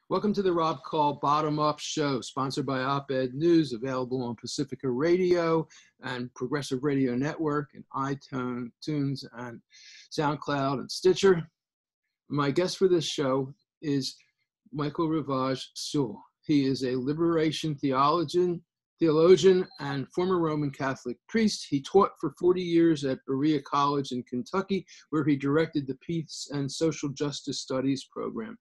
Welcome to the Rob Call Bottom Up Show, sponsored by Op-Ed News, available on Pacifica Radio and Progressive Radio Network and iTunes and SoundCloud and Stitcher. My guest for this show is Michael Rivage Seul. He is a liberation theologian and former Roman Catholic priest. He taught for 40 years at Berea College in Kentucky, where he directed the Peace and Social Justice Studies program.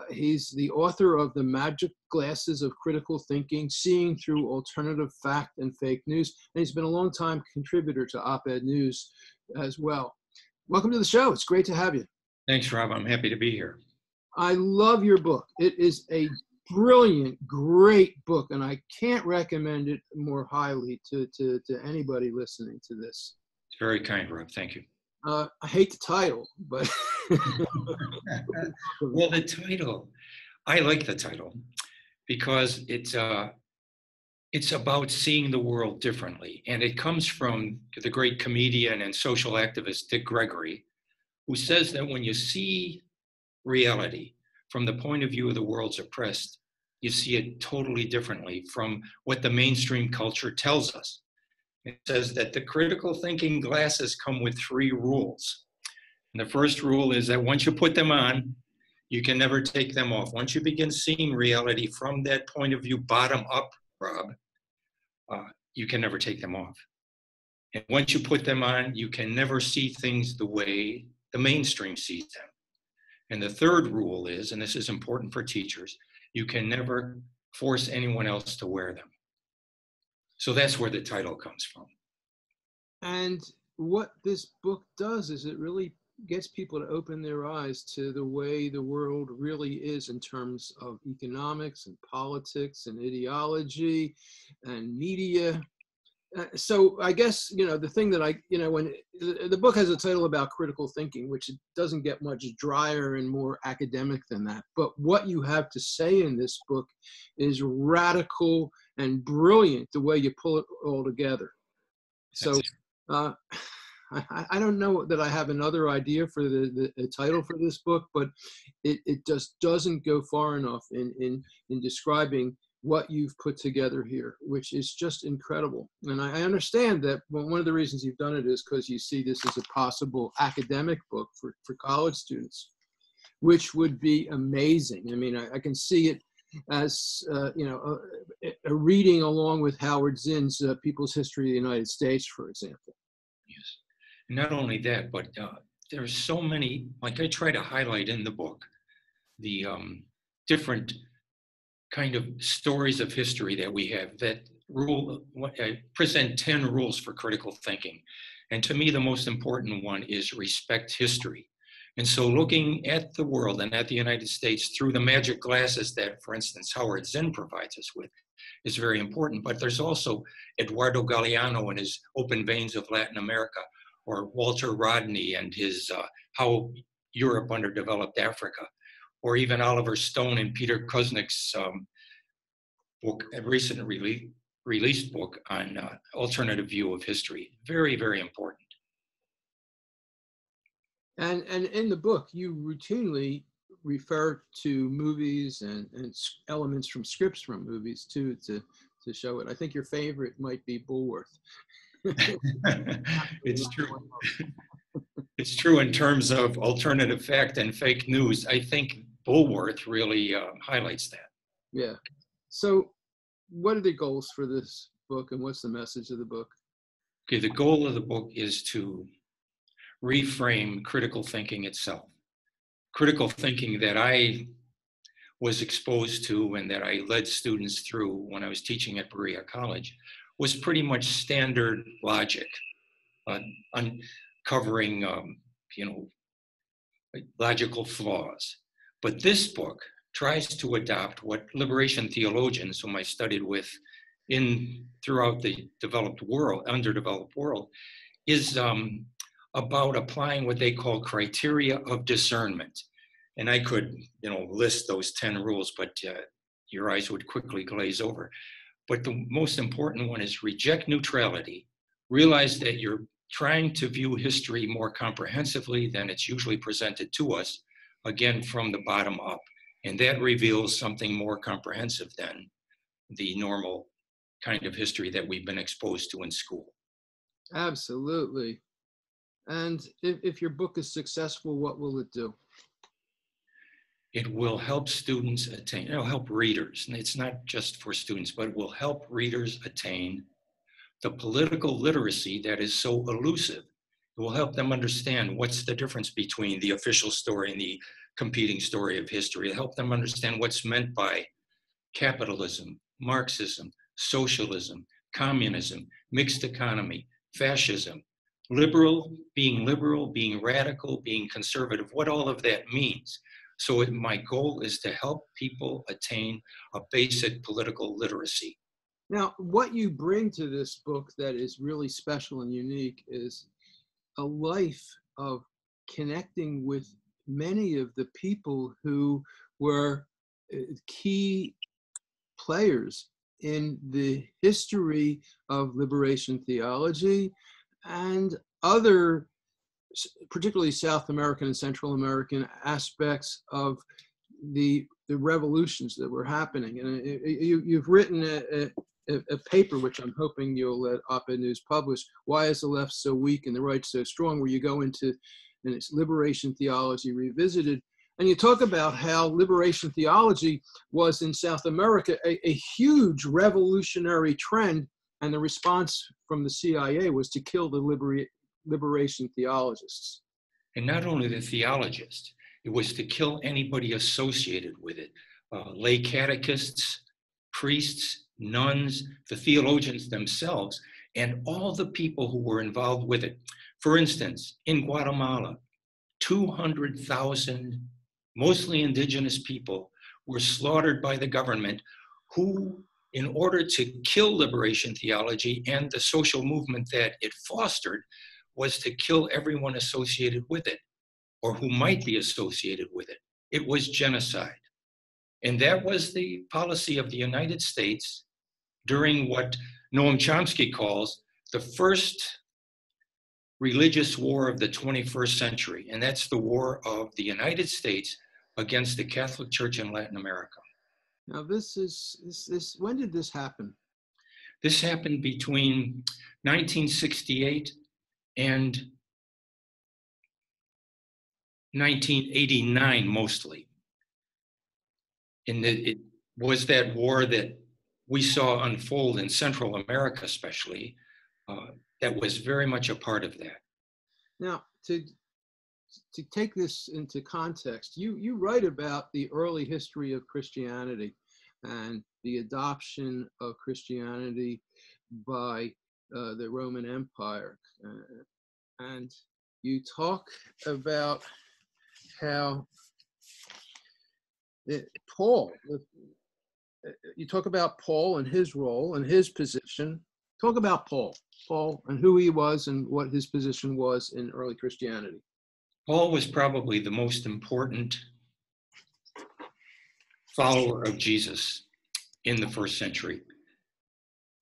He's the author of The Magic Glasses of Critical Thinking, Seeing Through Alternative Fact and Fake News, and he's been a long-time contributor to Op-Ed News as well. Welcome to the show. It's great to have you. Thanks, Rob. I'm happy to be here. I love your book. It is a brilliant, great book, and I can't recommend it more highly to anybody listening to this. It's very kind, Rob. Thank you. I hate the title, but... Well, the title, I like the title because it's about seeing the world differently. And it comes from the great comedian and social activist Dick Gregory, who says that when you see reality from the point of view of the world's oppressed, you see it totally differently from what the mainstream culture tells us. It says that the critical thinking glasses come with 3 rules. And the first rule is that once you put them on, you can never take them off. Once you begin seeing reality from that point of view, bottom up, Rob, you can never take them off. And once you put them on, you can never see things the way the mainstream sees them. And the third rule is, and this is important for teachers, you can never force anyone else to wear them. So that's where the title comes from. And what this book does is it really gets people to open their eyes to the way the world really is in terms of economics and politics and ideology and media. So I guess, the thing that when the book has a title about critical thinking, which it doesn't get much drier and more academic than that. But what you have to say in this book is radical and brilliant, the way you pull it all together. So I don't know that I have another idea for the title for this book, but it just doesn't go far enough in describing what you've put together here, which is just incredible. And I understand that one of the reasons you've done it is because you see this as a possible academic book for college students, which would be amazing. I mean, I can see it as a reading along with Howard Zinn's People's History of the United States, for example. Yes. Not only that, but there's so many, like I try to highlight in the book, the different kind of stories of history that we have that I present 10 rules for critical thinking. And to me, the most important one is respect history. And so looking at the world and at the United States through the magic glasses that, for instance, Howard Zinn provides us with is very important. But there's also Eduardo Galeano and his Open Veins of Latin America, or Walter Rodney and his How Europe Underdeveloped Africa, or even Oliver Stone and Peter Kuznick's book, a recent released book on alternative view of history. Very, very important. And in the book, you routinely refer to movies and elements from scripts from movies too to show it. I think your favorite might be Bulworth. It's true. It's true in terms of alternative fact and fake news. I think Bulworth really highlights that. Yeah. So what are the goals for this book and what's the message of the book? Okay, the goal of the book is to reframe critical thinking itself. Critical thinking that I was exposed to and that I led students through when I was teaching at Berea College was pretty much standard logic, uncovering, logical flaws. But this book tries to adopt what liberation theologians, whom I studied with throughout the underdeveloped world, is about applying what they call criteria of discernment. And I could, list those 10 rules, but your eyes would quickly glaze over. But the most important one is reject neutrality. Realize that you're trying to view history more comprehensively than it's usually presented to us, again, from the bottom up. And that reveals something more comprehensive than the normal kind of history that we've been exposed to in school. Absolutely. And if your book is successful, what will it do? It will help students attain, it'll help readers. And it's not just for students, but it will help readers attain the political literacy that is so elusive. It will help them understand what's the difference between the official story and the competing story of history. It'll help them understand what's meant by capitalism, Marxism, socialism, communism, mixed economy, fascism, liberal, being radical, being conservative, what all of that means. So my goal is to help people attain a basic political literacy. Now, what you bring to this book that is really special and unique is a life of connecting with many of the people who were key players in the history of liberation theology and other, particularly South American and Central American aspects of the revolutions that were happening. And you've written a paper, which I'm hoping you'll let Op-Ed News publish, Why is the Left So Weak and the Right So Strong, where you go into and it's liberation theology revisited. And you talk about how liberation theology was in South America a huge revolutionary trend, and the response from the CIA was to kill the liberation theologists. And not only the theologists, it was to kill anybody associated with it. Lay catechists, priests, nuns, the theologians themselves, and all the people who were involved with it. For instance, in Guatemala, 200,000 mostly indigenous people were slaughtered by the government, who, in order to kill liberation theology and the social movement that it fostered, was to kill everyone associated with it, or who might be associated with it. It was genocide. And that was the policy of the United States during what Noam Chomsky calls the first religious war of the 21st century. And that's the war of the United States against the Catholic Church in Latin America. Now, when did this happen? This happened between 1968 and 1989, mostly. And it was that war that we saw unfold in Central America, especially, that was very much a part of that. Now, to take this into context, you write about the early history of Christianity and the adoption of Christianity by the Roman Empire. And you talk about how Paul and his role and his position. Talk about Paul and who he was and what his position was in early Christianity. Paul was probably the most important follower of Jesus in the first century.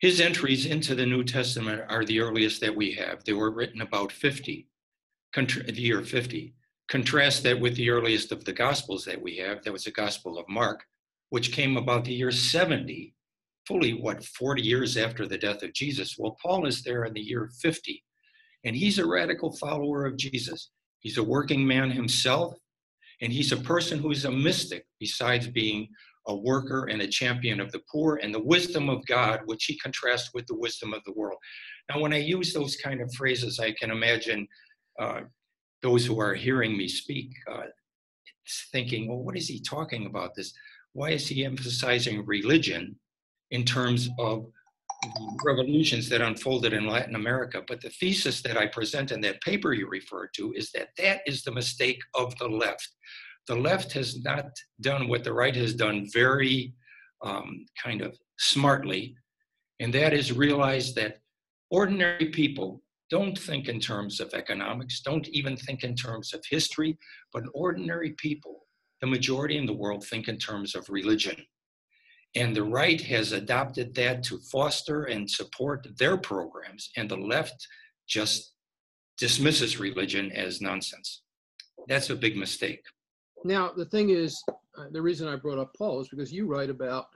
His entries into the New Testament are the earliest that we have. They were written about the year 50. Contrast that with the earliest of the Gospels that we have. That was the Gospel of Mark, which came about the year 70, fully, 40 years after the death of Jesus. Well, Paul is there in the year 50, and he's a radical follower of Jesus. He's a working man himself, and he's a person who's a mystic, besides being a worker and a champion of the poor and the wisdom of God, which he contrasts with the wisdom of the world. Now, when I use those kind of phrases, I can imagine those who are hearing me speak thinking, well, what is he talking about this? Why is he emphasizing religion in terms of the revolutions that unfolded in Latin America? But the thesis that I present in that paper you referred to is that that is the mistake of the left. The left has not done what the right has done very kind of smartly, and that is realize that ordinary people don't think in terms of economics, don't even think in terms of history, but ordinary people, the majority in the world, think in terms of religion. And the right has adopted that to foster and support their programs, and the left just dismisses religion as nonsense. That's a big mistake. Now, the thing is, the reason I brought up Paul is because you write about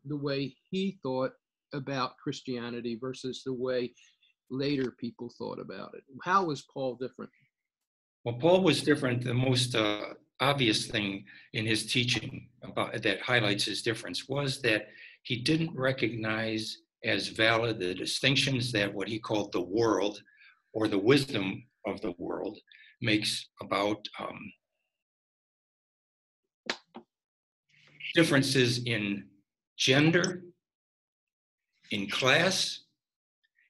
the way he thought about Christianity versus the way later people thought about it. How was Paul different? Well, Paul was different. The most obvious thing in his teaching about that highlights his difference was that he didn't recognize as valid the distinctions that what he called the world or the wisdom of the world makes about differences in gender, in class,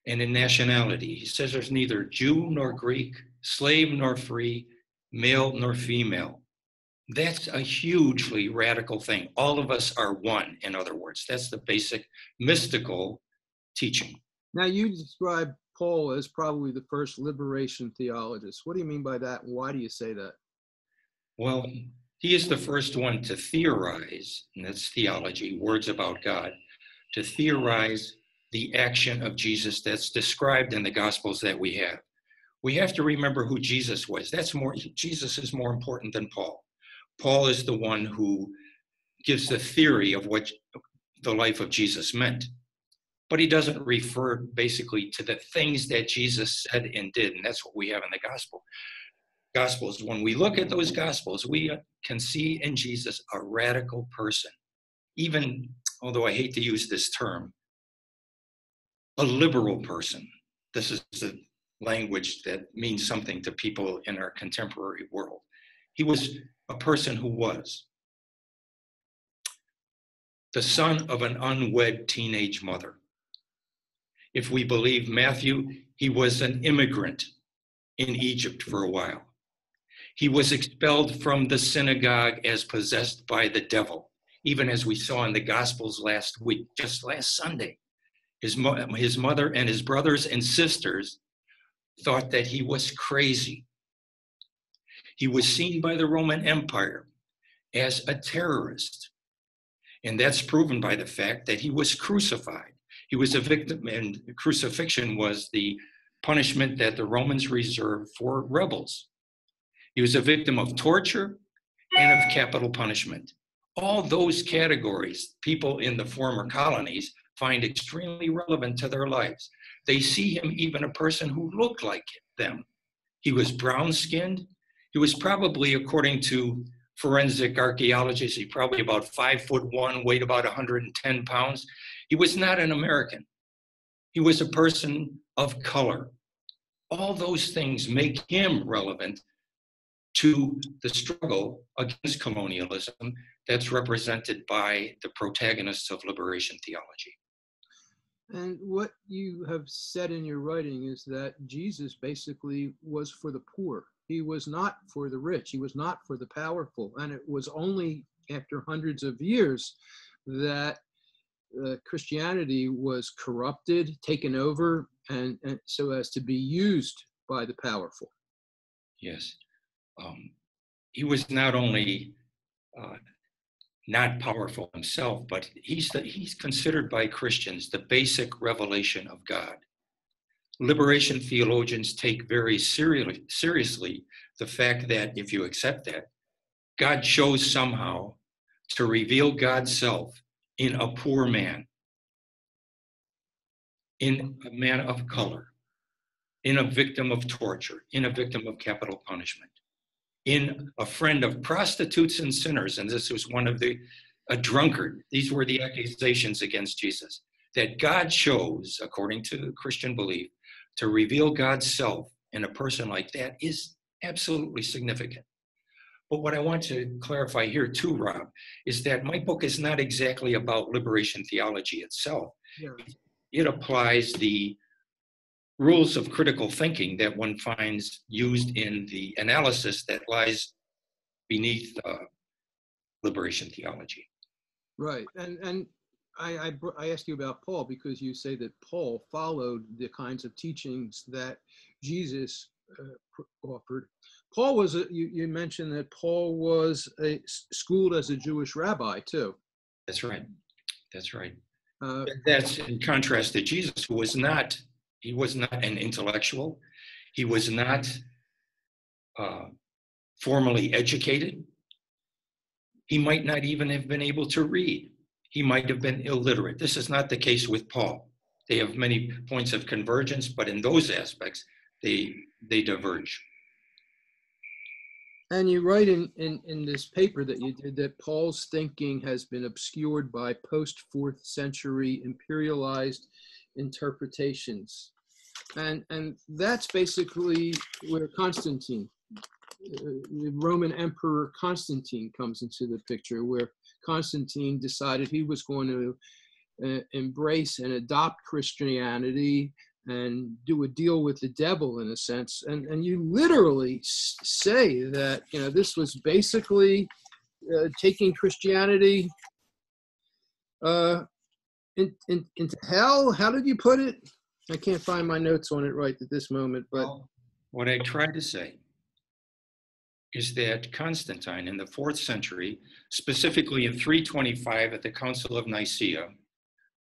and in nationality. He says there's neither Jew nor Greek, slave nor free, male nor female. That's a hugely radical thing. All of us are one, in other words. That's the basic mystical teaching. Now, you describe Paul as probably the first liberation theologist. What do you mean by that, and why do you say that? Well, he is the first one to theorize, and that's theology, words about God, to theorize the action of Jesus that's described in the Gospels that we have. We have to remember who Jesus was. Jesus is more important than Paul. Paul is the one who gives the theory of what the life of Jesus meant. But he doesn't refer basically to the things that Jesus said and did, and that's what we have in the Gospels. When we look at those Gospels, we can see in Jesus a radical person. Even, although I hate to use this term, a liberal person. This is the language that means something to people in our contemporary world. He was a person who was the son of an unwed teenage mother. If we believe Matthew, he was an immigrant in Egypt for a while. He was expelled from the synagogue as possessed by the devil, even as we saw in the Gospels last week, just last Sunday. His mother and his brothers and sisters thought that he was crazy. He was seen by the Roman Empire as a terrorist. And that's proven by the fact that he was crucified. He was a victim, and crucifixion was the punishment that the Romans reserved for rebels. He was a victim of torture and of capital punishment. All those categories, people in the former colonies find extremely relevant to their lives. They see him even a person who looked like them. He was brown-skinned. He was probably, according to forensic archaeologists, he probably about 5'1", weighed about 110 pounds. He was not an American. He was a person of color. All those things make him relevant to the struggle against colonialism that's represented by the protagonists of liberation theology. And what you have said in your writing is that Jesus basically was for the poor. He was not for the rich. He was not for the powerful. And it was only after hundreds of years that Christianity was corrupted, taken over, and so as to be used by the powerful. Yes. He was not only not powerful himself, but he's considered by Christians the basic revelation of God. Liberation theologians take very seriously the fact that, if you accept that, God chose somehow to reveal God's self in a poor man, in a man of color, in a victim of torture, in a victim of capital punishment, in a friend of prostitutes and sinners. And this was a drunkard. These were the accusations against Jesus, that God chose, according to Christian belief, to reveal God's self in a person like that is absolutely significant. But what I want to clarify here too, Rob, is that my book is not exactly about liberation theology itself. Yeah. It applies the rules of critical thinking that one finds used in the analysis that lies beneath liberation theology. Right. And I asked you about Paul because you say that Paul followed the kinds of teachings that Jesus offered. Paul was, you mentioned that Paul was schooled as a Jewish rabbi too. That's right. That's right. That's in contrast to Jesus, who was not, he was not an intellectual. He was not formally educated. He might not even have been able to read. He might have been illiterate. This is not the case with Paul. They have many points of convergence, but in those aspects, they diverge. And you write in this paper that you did that Paul's thinking has been obscured by post-4th century imperialized interpretations. And that's basically where Constantine, the Roman Emperor Constantine, comes into the picture, where Constantine decided he was going to embrace and adopt Christianity and do a deal with the devil, in a sense. And you literally say that, you know, this was basically taking Christianity into hell. How did you put it? I can't find my notes on it right at this moment, but well, what I tried to say is that Constantine in the 4th century, specifically in 325 at the Council of Nicaea,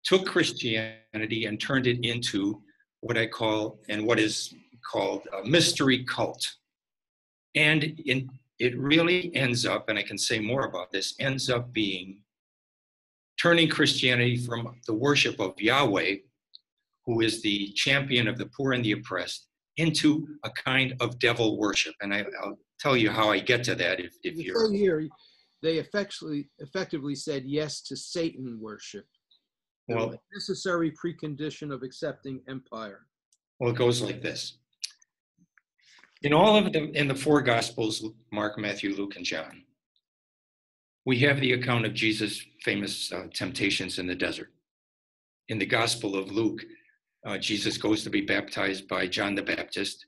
took Christianity and turned it into what I call, and what is called, a mystery cult. And it really ends up, and I can say more about this, ends up being turning Christianity from the worship of Yahweh, who is the champion of the poor and the oppressed, into a kind of devil worship. And I'll tell you how I get to that if you're... Here, they effectively said yes to Satan worship. Well, a necessary precondition of accepting empire. Well, it goes like this. In the 4 Gospels, Mark, Matthew, Luke, and John, we have the account of Jesus' famous temptations in the desert. In the Gospel of Luke, Jesus goes to be baptized by John the Baptist.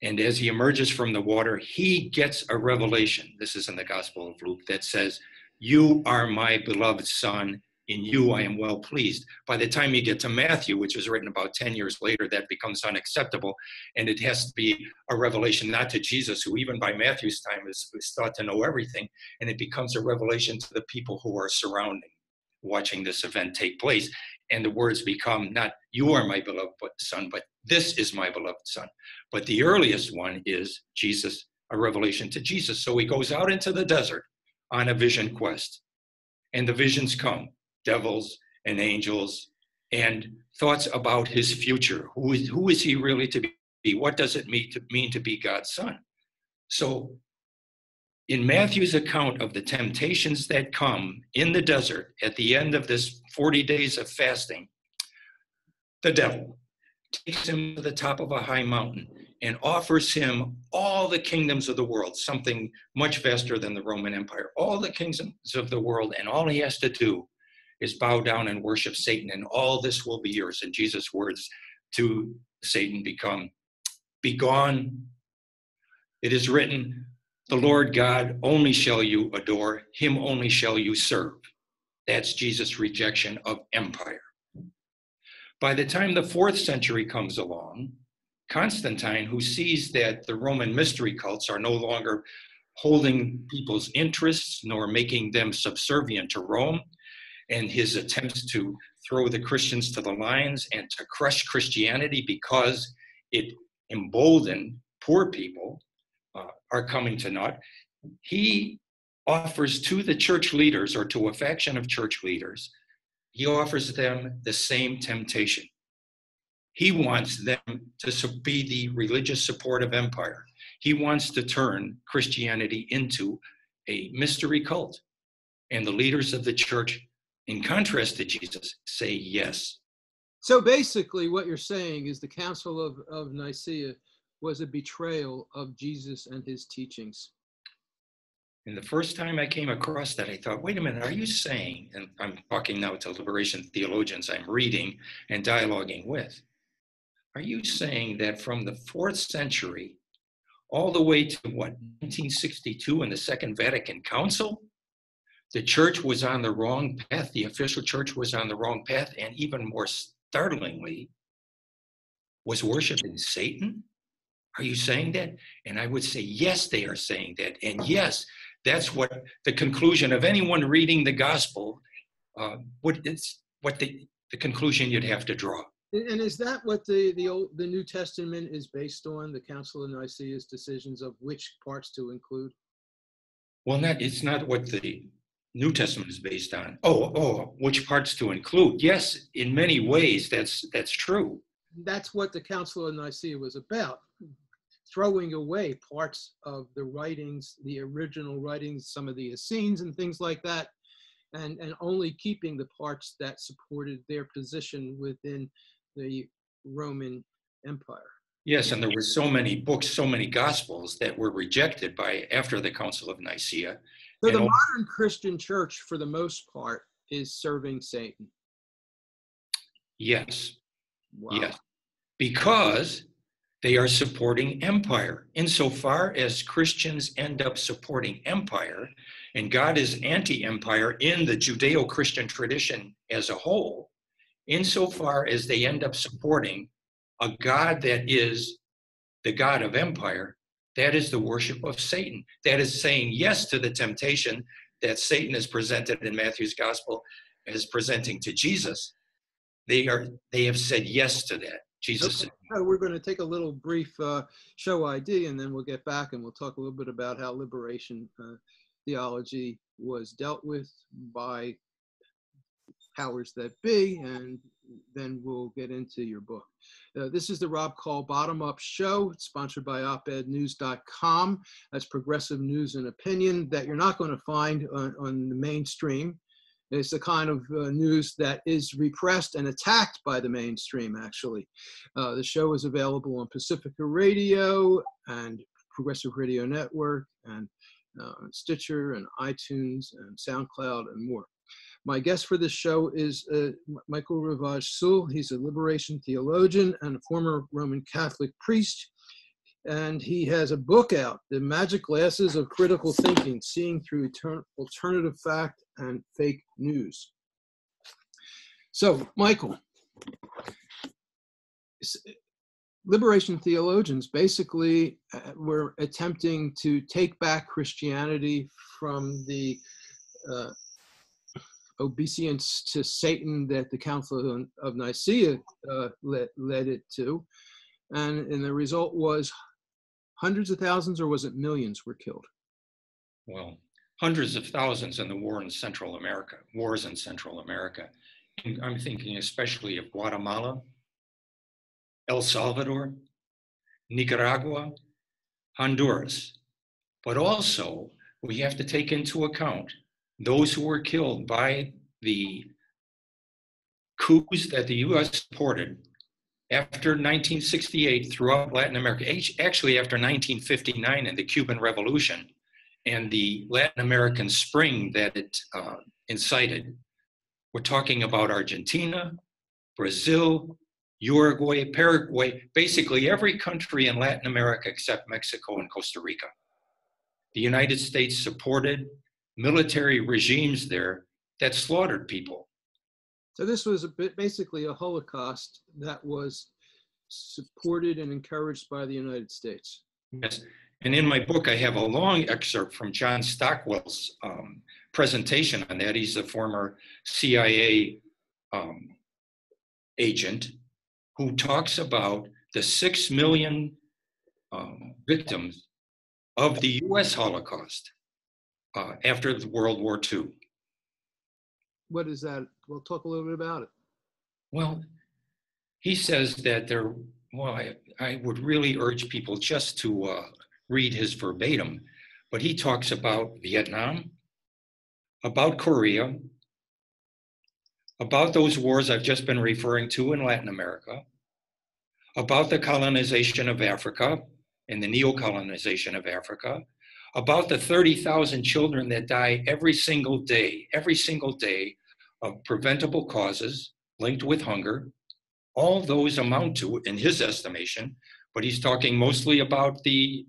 And as he emerges from the water, he gets a revelation. This is in the Gospel of Luke that says, "You are my beloved Son. In you I am well pleased." By the time you get to Matthew, which was written about 10 years later, that becomes unacceptable. And it has to be a revelation not to Jesus, who even by Matthew's time is thought to know everything. And it becomes a revelation to the people who are surrounding, watching this event take place. And the words become not "you are my beloved Son," but "this is my beloved Son." But the earliest one is Jesus, a revelation to Jesus. So he goes out into the desert on a vision quest. And the visions come, devils and angels, and thoughts about his future. Who is he really to be? What does it mean to be God's son? So in Matthew's account of the temptations that come in the desert at the end of this 40 days of fasting, the devil takes him to the top of a high mountain and offers him all the kingdoms of the world, something much vaster than the Roman Empire, all the kingdoms of the world, and all he has to do is bow down and worship Satan, and all this will be yours. And Jesus' words to Satan become, "Begone. It is written, the Lord God only shall you adore, him only shall you serve." That's Jesus' rejection of empire. By the time the 4th century comes along, Constantine, who sees that the Roman mystery cults are no longer holding people's interests nor making them subservient to Rome, and his attempts to throw the Christians to the lions and to crush Christianity because it emboldened poor people, are coming to naught, he offers to the church leaders, or to a faction of church leaders, he offers them the same temptation. He wants them to be the religious support of empire. He wants to turn Christianity into a mystery cult. And the leaders of the church, in contrast to Jesus, say yes. So basically what you're saying is the Council of Nicaea was a betrayal of Jesus and his teachings. And the first time I came across that, I thought, wait a minute, are you saying, and I'm talking now to liberation theologians I'm reading and dialoguing with, are you saying that from the 4th century all the way to 1962 and the Second Vatican Council, the church was on the wrong path, the official church was on the wrong path, and even more startlingly, was worshiping Satan? Are you saying that? And I would say, yes, they are saying that. And yes, that's what the conclusion of anyone reading the gospel, it's what the conclusion you'd have to draw. And is that what the New Testament is based on, the Council of Nicaea's decisions of which parts to include? Well, it's not what the New Testament is based on. Oh, which parts to include? Yes, in many ways, that's true. That's what the Council of Nicaea was about, throwing away parts of the writings, the original writings, some of the Essenes and things like that, and only keeping the parts that supported their position within the Roman Empire. Yes, and there were so many books, so many gospels that were rejected after the Council of Nicaea. So the modern Christian church, for the most part, is serving Satan. Yes. Wow. Yes. Because they are supporting empire. Insofar as Christians end up supporting empire, and God is anti-empire in the Judeo-Christian tradition as a whole, insofar as they end up supporting a God that is the God of empire, that is the worship of Satan. That is saying yes to the temptation that Satan is presented in Matthew's gospel as presenting to Jesus. They have said yes to that. Jesus. Okay. We're going to take a little brief show ID, and then we'll get back and we'll talk a little bit about how liberation theology was dealt with by powers that be, and then we'll get into your book. This is the Rob Call Bottom Up Show. It's sponsored by opednews.com. That's progressive news and opinion that you're not going to find on the mainstream. It's the kind of news that is repressed and attacked by the mainstream, actually. The show is available on Pacifica Radio and Progressive Radio Network and Stitcher and iTunes and SoundCloud and more. My guest for this show is Michael Rivage Seul. He's a liberation theologian and a former Roman Catholic priest. And he has a book out, The Magic Glasses of Critical Thinking, Seeing Through Alternative Fact and Fake News. So, Michael, liberation theologians basically were attempting to take back Christianity from the obeisance to Satan that the Council of Nicaea led it to. And the result was hundreds of thousands, or was it millions, were killed? Well, hundreds of thousands in the wars in Central America. And I'm thinking especially of Guatemala, El Salvador, Nicaragua, Honduras. But also, we have to take into account those who were killed by the coups that the U.S. supported after 1968 throughout Latin America, actually after 1959 and the Cuban Revolution and the Latin American Spring that it incited. We're talking about Argentina, Brazil, Uruguay, Paraguay, basically every country in Latin America except Mexico and Costa Rica. The United States supported military regimes there that slaughtered people. So this was basically a Holocaust that was supported and encouraged by the United States. Yes, and in my book, I have a long excerpt from John Stockwell's presentation on that. He's a former CIA agent who talks about the 6 million victims of the US Holocaust after World War II. What is that? We'll talk a little bit about it. Well, he says that I would really urge people just to read his verbatim, but he talks about Vietnam, about Korea, about those wars I've just been referring to in Latin America, about the colonization of Africa and the neo-colonization of Africa, about the 30,000 children that die every single day of preventable causes linked with hunger. All those amount to, in his estimation, but he's talking mostly about the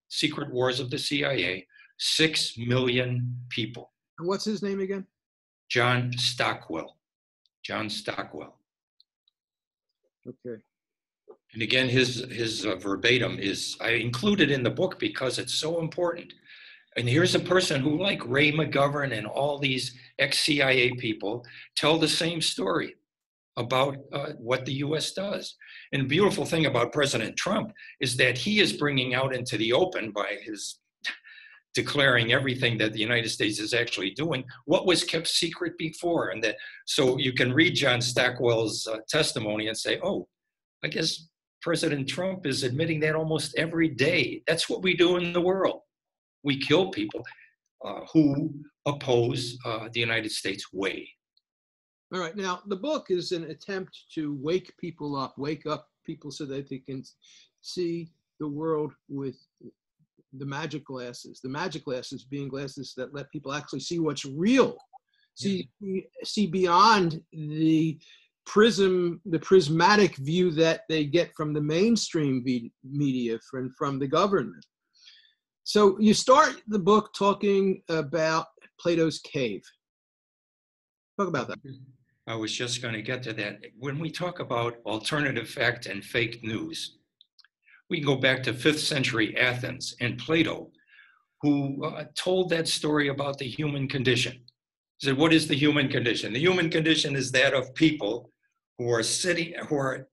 secret wars of the CIA, 6 million people. And what's his name again? John Stockwell. John Stockwell. Okay. And again, his verbatim is, I included in the book because it's so important. And here's a person who, like Ray McGovern and all these ex-CIA people, tell the same story about what the U.S. does. And the beautiful thing about President Trump is that he is bringing out into the open by his declaring everything that the United States is actually doing, what was kept secret before. And that, so you can read John Stockwell's testimony and say, oh, I guess President Trump is admitting that almost every day. That's what we do in the world. We kill people who oppose the United States way. All right. Now, the book is an attempt to wake people up, wake up people so that they can see the world with the magic glasses being glasses that let people actually see what's real, see beyond the prismatic view that they get from the mainstream media, from the government. So you start the book talking about Plato's cave. Talk about that. I was just going to get to that. When we talk about alternative fact and fake news, we can go back to 5th century Athens and Plato, who told that story about the human condition. He said, what is the human condition? The human condition is that of people who are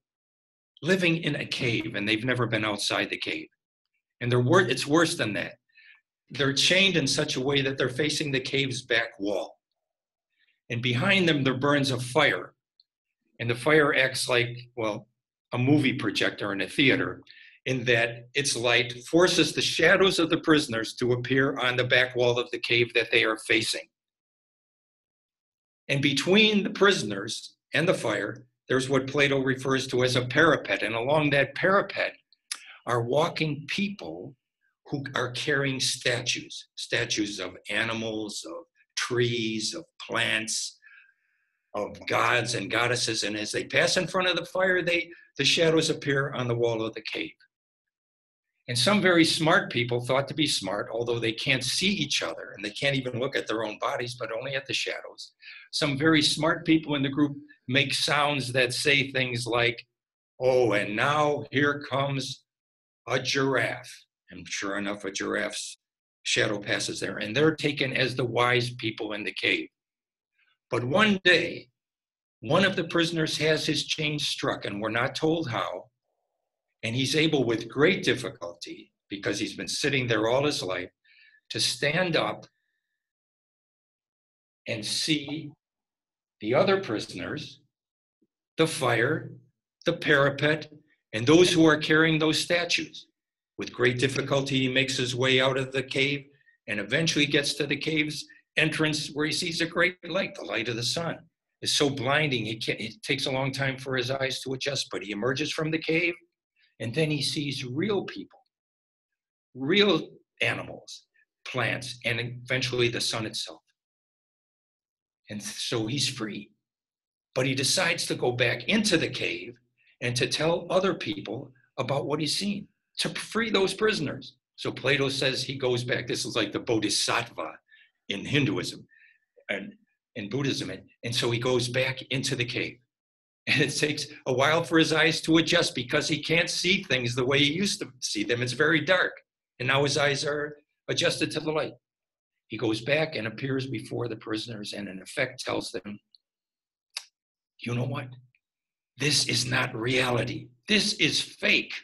living in a cave, and they've never been outside the cave. And it's worse than that. They're chained in such a way that they're facing the cave's back wall. And behind them, there burns a fire. And the fire acts like, well, a movie projector in a theater, in that its light forces the shadows of the prisoners to appear on the back wall of the cave that they are facing. And between the prisoners and the fire, there's what Plato refers to as a parapet. And along that parapet are walking people who are carrying statues of animals, of trees, of plants, of gods and goddesses. And as they pass in front of the fire, the shadows appear on the wall of the cave. And some very smart people, thought to be smart, although they can't see each other and they can't even look at their own bodies, but only at the shadows. Some very smart people in the group make sounds that say things like, oh, and now here comes a giraffe. And sure enough, a giraffe's shadow passes there. And they're taken as the wise people in the cave. But one day, one of the prisoners has his chains struck, and we're not told how. And he's able, with great difficulty, because he's been sitting there all his life, to stand up and see the other prisoners, the fire, the parapet, and those who are carrying those statues. With great difficulty, he makes his way out of the cave and eventually gets to the cave's entrance, where he sees a great light. The light of the sun is so blinding, it takes a long time for his eyes to adjust, but he emerges from the cave. And then he sees real people, real animals, plants, and eventually the sun itself. And so he's free. But he decides to go back into the cave and to tell other people about what he's seen, to free those prisoners. So Plato says he goes back. This is like the bodhisattva in Hinduism and in Buddhism. And so he goes back into the cave. And it takes a while for his eyes to adjust because he can't see things the way he used to see them. It's very dark. And now his eyes are adjusted to the light. He goes back and appears before the prisoners and in effect tells them, you know what? This is not reality. This is fake.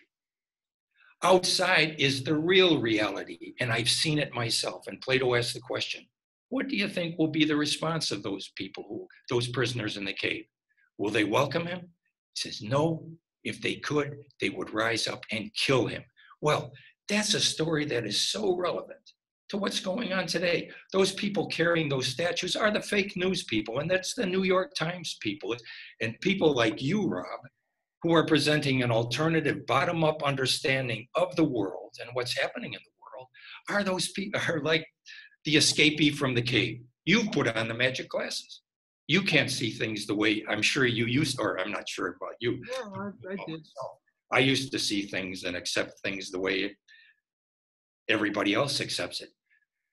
Outside is the real reality. And I've seen it myself. And Plato asks the question, what do you think will be the response of those people, those prisoners in the cave? Will they welcome him? He says, no, if they could, they would rise up and kill him. Well, that's a story that is so relevant to what's going on today. Those people carrying those statues are the fake news people, and that's the New York Times people, and people like you, Rob, who are presenting an alternative bottom-up understanding of the world and what's happening in the world. Are those people are like the escapee from the cave? You've put on the magic glasses. You can't see things the way I'm sure you used, or I'm not sure about you. Yeah, I did. I used to see things and accept things the way everybody else accepts it.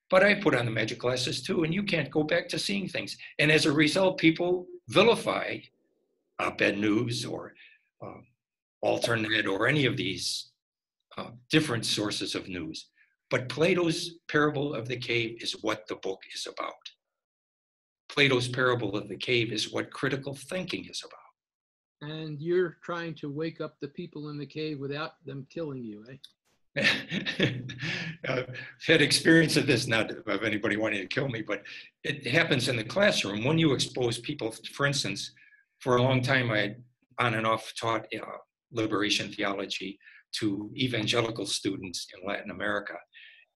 But I put on the magic glasses too, and you can't go back to seeing things. And as a result, people vilify op-ed news or alternate or any of these different sources of news. But Plato's parable of the cave is what the book is about. Plato's parable of the cave is what critical thinking is about. And you're trying to wake up the people in the cave without them killing you, eh? Had experience of this, not of anybody wanting to kill me, but it happens in the classroom when you expose people. For instance, for a long time, I on and off taught liberation theology to evangelical students in Latin America.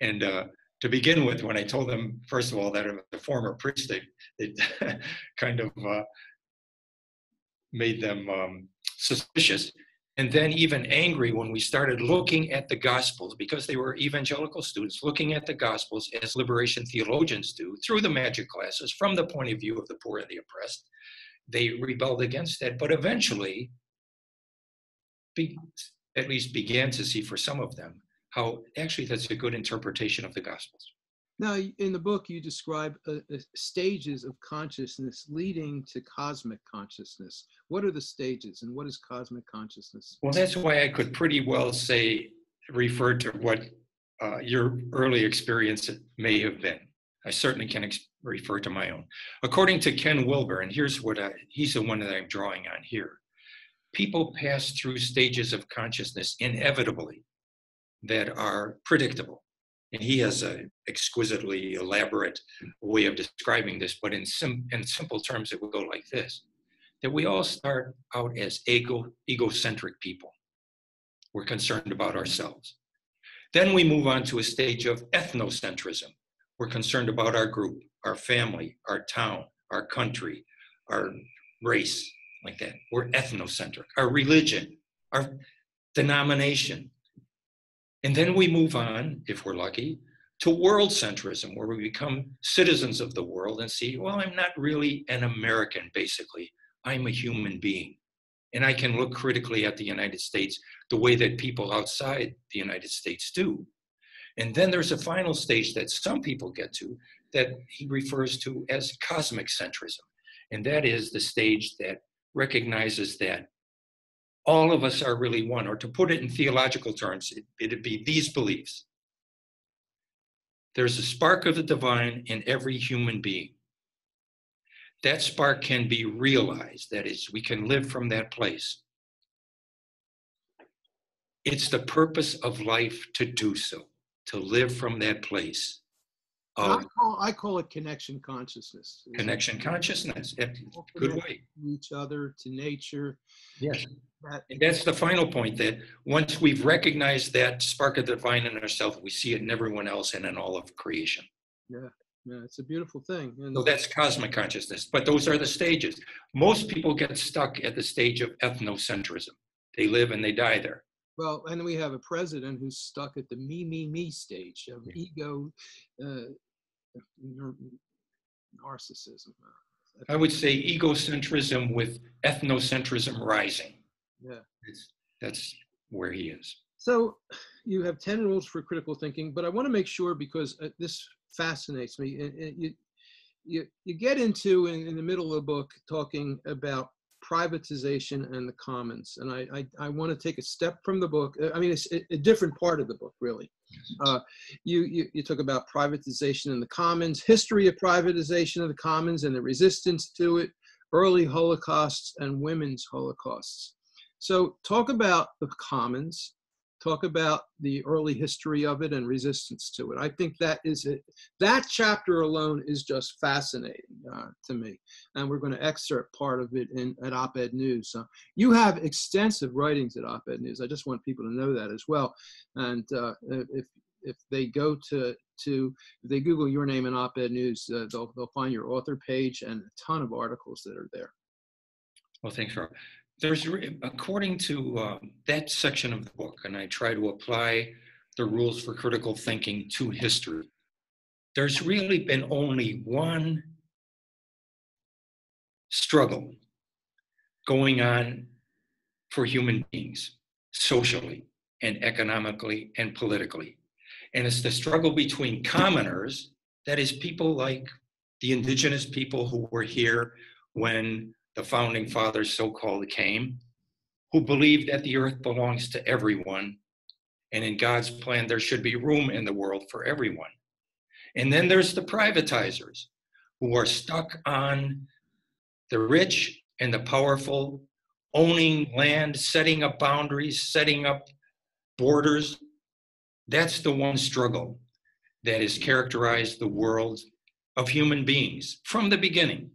And to begin with, when I told them, first of all, that I'm a former priest, they kind of made them suspicious. And then even angry when we started looking at the Gospels, because they were evangelical students, looking at the Gospels as liberation theologians do, through the magic classes, from the point of view of the poor and the oppressed. They rebelled against that, but eventually, at least began to see for some of them, how actually that's a good interpretation of the Gospels. Now, in the book, you describe stages of consciousness leading to cosmic consciousness. What are the stages, and what is cosmic consciousness? Well, that's why I could pretty well refer to what your early experience may have been. I certainly can refer to my own. According to Ken Wilber, and here's what he's the one that I'm drawing on here. People pass through stages of consciousness inevitably that are predictable. And he has an exquisitely elaborate way of describing this, but in simple terms, it would go like this, that we all start out as egocentric people. We're concerned about ourselves. Then we move on to a stage of ethnocentrism. We're concerned about our group, our family, our town, our country, our race, like that. We're ethnocentric, our religion, our denomination. And then we move on, if we're lucky, to world centrism, where we become citizens of the world and see, well, I'm not really an American, basically. I'm a human being. And I can look critically at the United States the way that people outside the United States do. And then there's a final stage that some people get to that he refers to as cosmic centrism. And that is the stage that recognizes that all of us are really one, or to put it in theological terms, it'd be these beliefs. There's a spark of the divine in every human being. That spark can be realized. That is, we can live from that place. It's the purpose of life to do so, to live from that place. I call it connection consciousness. Connection consciousness. Good way. To each other, to nature. Yes. And that's the final point, that once we've recognized that spark of the divine in ourselves, we see it in everyone else and in all of creation. Yeah, it's a beautiful thing. And so that's cosmic consciousness, but those are the stages. Most people get stuck at the stage of ethnocentrism. They live and they die there. Well, and we have a president who's stuck at the me stage of ego, narcissism. I would say egocentrism with ethnocentrism rising. Yeah. That's where he is. So you have 10 rules for critical thinking, but I want to make sure, because this fascinates me. You get into, in the middle of the book, talking about privatization and the commons. And I want to take a step from the book. I mean, it's a different part of the book, really. You talk about privatization and the commons, history of privatization of the commons and the resistance to it, early holocausts and women's holocausts. So talk about the commons, talk about the early history of it and resistance to it. I think that is it. That chapter alone is just fascinating to me. And we're going to excerpt part of it at Op-Ed News. You have extensive writings at Op-Ed News. I just want people to know that as well. And if they go if they Google your name in Op-Ed News, they'll find your author page and a ton of articles that are there. Well, thanks, Rob. There's, according to that section of the book, and I try to apply the rules for critical thinking to history, there's really been only one struggle going on for human beings, socially and economically and politically. And it's the struggle between commoners, that is, people like the indigenous people who were here when the founding fathers, so-called, came, who believed that the earth belongs to everyone, and in God's plan there should be room in the world for everyone. And then there's the privatizers, who are stuck on the rich and the powerful, owning land, setting up boundaries, setting up borders, That's the one struggle that has characterized the world of human beings from the beginning,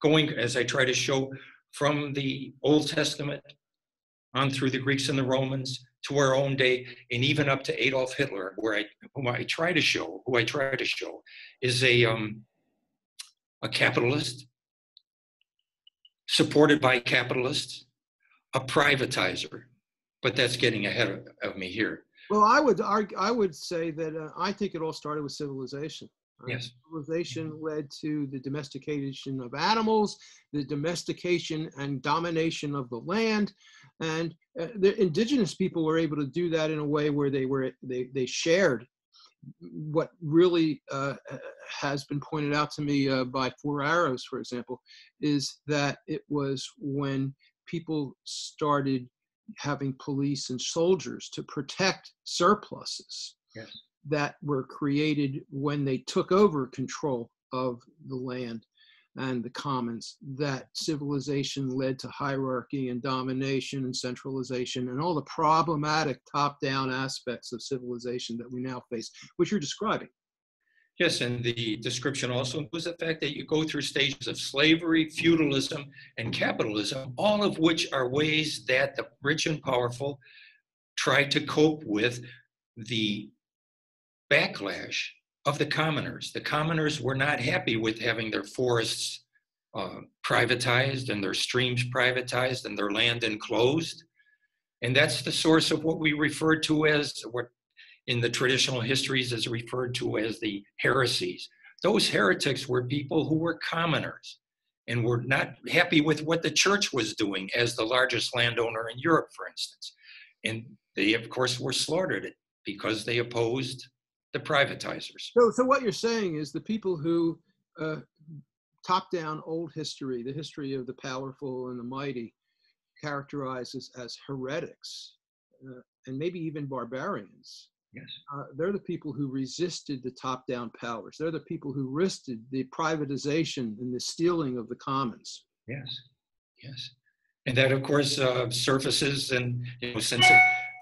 going, as I try to show, from the Old Testament on through the Greeks and the Romans to our own day, and even up to Adolf Hitler, who I try to show is a capitalist, supported by capitalists, a privatizer. But that's getting ahead of me here. Well, I would say that I think it all started with civilization. Yes. Civilization led to the domestication of animals, the domestication and domination of the land, and the indigenous people were able to do that in a way where they shared. What really has been pointed out to me by Four Arrows, for example, is that it was when people started having police and soldiers to protect surpluses. Yes. That were created when they took over control of the land and the commons, that civilization led to hierarchy and domination and centralization and all the problematic top-down aspects of civilization that we now face, which you're describing. Yes, and the description also includes the fact that you go through stages of slavery, feudalism, and capitalism, all of which are ways that the rich and powerful try to cope with the backlash of the commoners. The commoners were not happy with having their forests privatized and their streams privatized and their land enclosed. And that's the source of what we refer to as, what in the traditional histories is referred to as the heresies. Those heretics were people who were commoners and were not happy with what the church was doing as the largest landowner in Europe, for instance. And they, of course, were slaughtered because they opposed the privatizers. So what you're saying is the people who top down old history, the history of the powerful and the mighty, characterizes as heretics and maybe even barbarians. Yes. They're the people who resisted the top-down powers. They're the people who resisted the privatization and the stealing of the commons. Yes, yes. And that, of course, surfaces, and since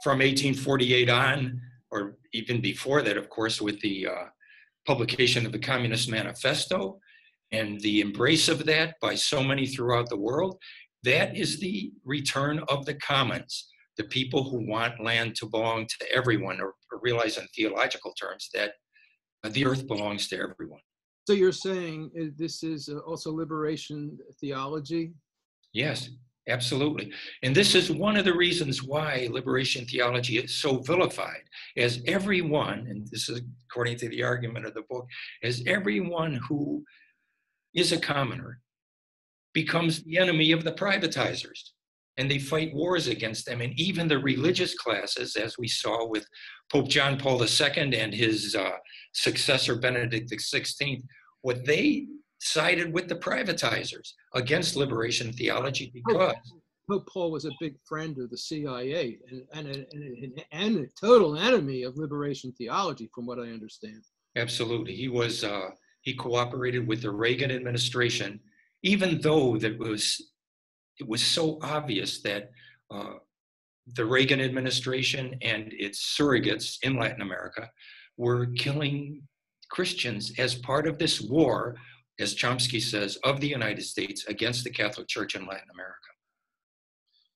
from 1848 on, or even before that, of course, with the publication of the Communist Manifesto and the embrace of that by so many throughout the world, that is the return of the commons. The people who want land to belong to everyone, or realize in theological terms that the earth belongs to everyone. So you're saying this is also liberation theology? Yes, absolutely. And this is one of the reasons why liberation theology is so vilified, as everyone, and this is according to the argument of the book, as everyone who is a commoner becomes the enemy of the privatizers. And they fight wars against them. And even the religious classes, as we saw with Pope John Paul II and his successor, Benedict XVI, what they sided with the privatizers against liberation theology because Pope Paul was a big friend of the CIA and a total enemy of liberation theology, from what I understand. Absolutely. He cooperated with the Reagan administration, even though it was so obvious that the Reagan administration and its surrogates in Latin America were killing Christians as part of this war, as Chomsky says, of the United States against the Catholic Church in Latin America.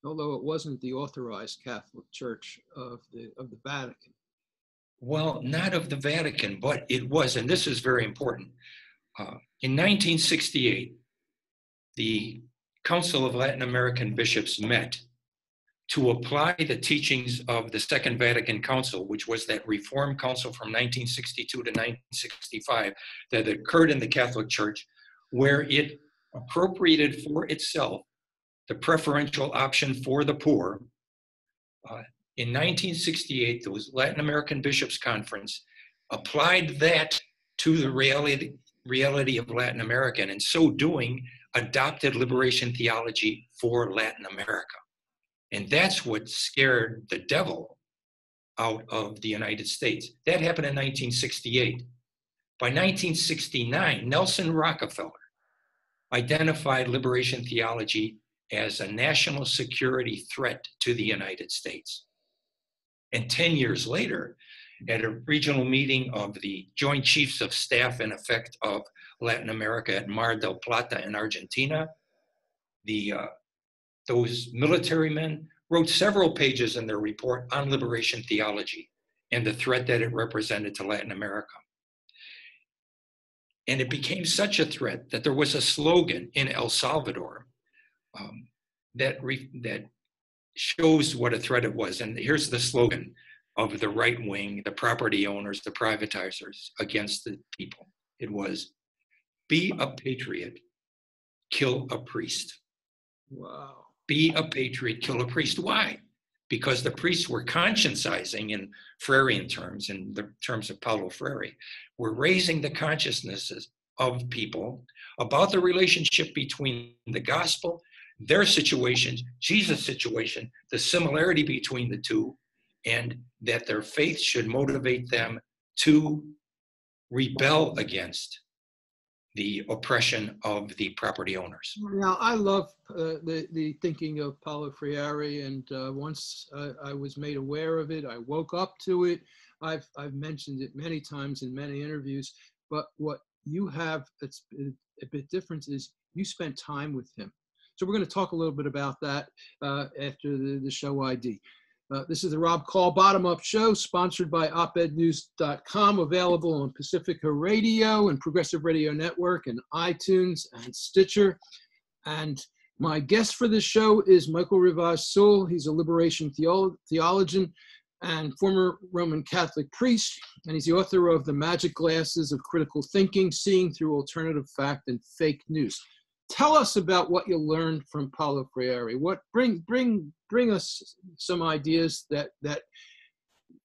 Although it wasn't the authorized Catholic Church of the Vatican. Well, not of the Vatican, but it was, and this is very important. In 1968, the Council of Latin American Bishops met to apply the teachings of the Second Vatican Council, which was that Reform Council from 1962 to 1965 that occurred in the Catholic Church, where it appropriated for itself the preferential option for the poor. In 1968, the Latin American Bishops' Conference applied that to the reality of Latin America, and in so doing, adopted liberation theology for Latin America. And that's what scared the devil out of the United States. That happened in 1968. By 1969, Nelson Rockefeller identified liberation theology as a national security threat to the United States. And 10 years later, at a regional meeting of the Joint Chiefs of Staff in effect of Latin America at Mar del Plata in Argentina. Those military men wrote several pages in their report on liberation theology and the threat that it represented to Latin America. And it became such a threat that there was a slogan in El Salvador that shows what a threat it was. And here's the slogan of the right wing, the property owners, the privatizers against the people. It was, "Be a patriot, kill a priest." Wow. Be a patriot, kill a priest. Why? Because the priests were conscientizing in Freirean terms, in the terms of Paulo Freire, were raising the consciousnesses of people about the relationship between the gospel, their situations, Jesus' situation, the similarity between the two, and that their faith should motivate them to rebel against the oppression of the property owners. Now, I love the thinking of Paulo Freire, and once I was made aware of it, I woke up to it. I've mentioned it many times in many interviews, but what you have that's a bit different is you spent time with him. So we're going to talk a little bit about that after the show ID. This is the Rob Call Bottom Up Show, sponsored by opednews.com, available on Pacifica Radio and Progressive Radio Network and iTunes and Stitcher. And my guest for this show is Michael Rivage Seul. He's a liberation theologian and former Roman Catholic priest, and he's the author of The Magic Glasses of Critical Thinking, Seeing Through Alternative Fact and Fake News. Tell us about what you learned from Paulo Freire. What bring us some ideas that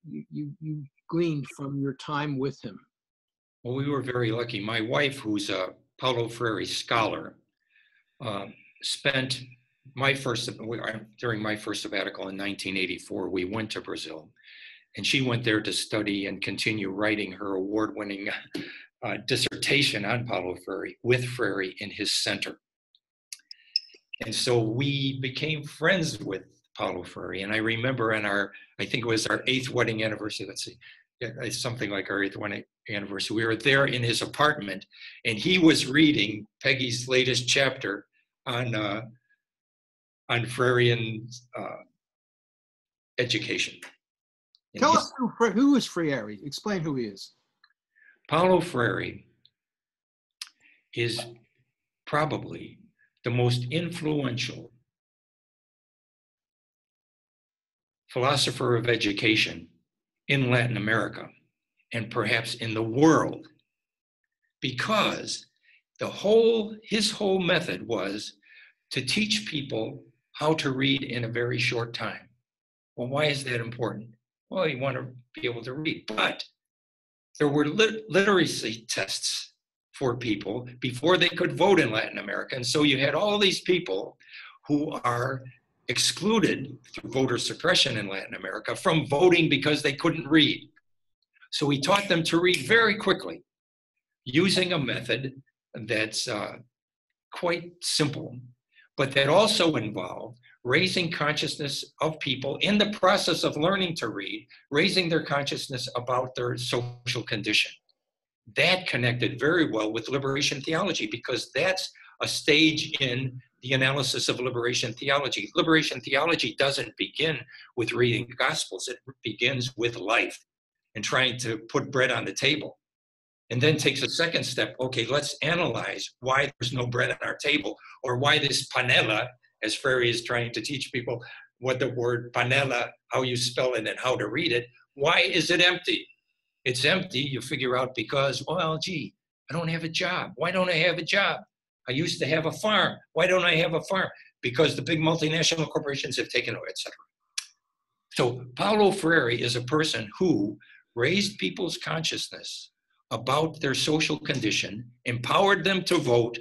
you gleaned from your time with him. Well, we were very lucky. My wife, who's a Paulo Freire scholar, spent during my first sabbatical in 1984. We went to Brazil, and she went there to study and continue writing her award-winning dissertation on Paulo Freire with Freire in his center. And so we became friends with Paulo Freire. And I remember I think it was our 8th wedding anniversary, let's see, it's something like our 8th wedding anniversary. We were there in his apartment, and he was reading Peggy's latest chapter on Freirean education. And Tell us who is Freire. Explain who he is. Paulo Freire is probably the most influential philosopher of education in Latin America and perhaps in the world, because his whole method was to teach people how to read in a very short time. Well, why is that important? Well, you want to be able to read, but there were literacy tests for people before they could vote in Latin America. And so you had all these people who are excluded through voter suppression in Latin America from voting because they couldn't read. So he taught them to read very quickly using a method that's quite simple, but that also involved raising consciousness of people in the process of learning to read, raising their consciousness about their social condition. That connected very well with liberation theology, because that's a stage in the analysis of liberation theology. Liberation theology doesn't begin with reading the Gospels. It begins with life and trying to put bread on the table. And then takes a second step. Okay, let's analyze why there's no bread on our table, or why this panela, as Freire is trying to teach people what the word panela, how you spell it and how to read it, why is it empty? It's empty, you figure out, because, well, gee, I don't have a job. Why don't I have a job? I used to have a farm. Why don't I have a farm? Because the big multinational corporations have taken over, etc. So Paulo Freire is a person who raised people's consciousness about their social condition, empowered them to vote,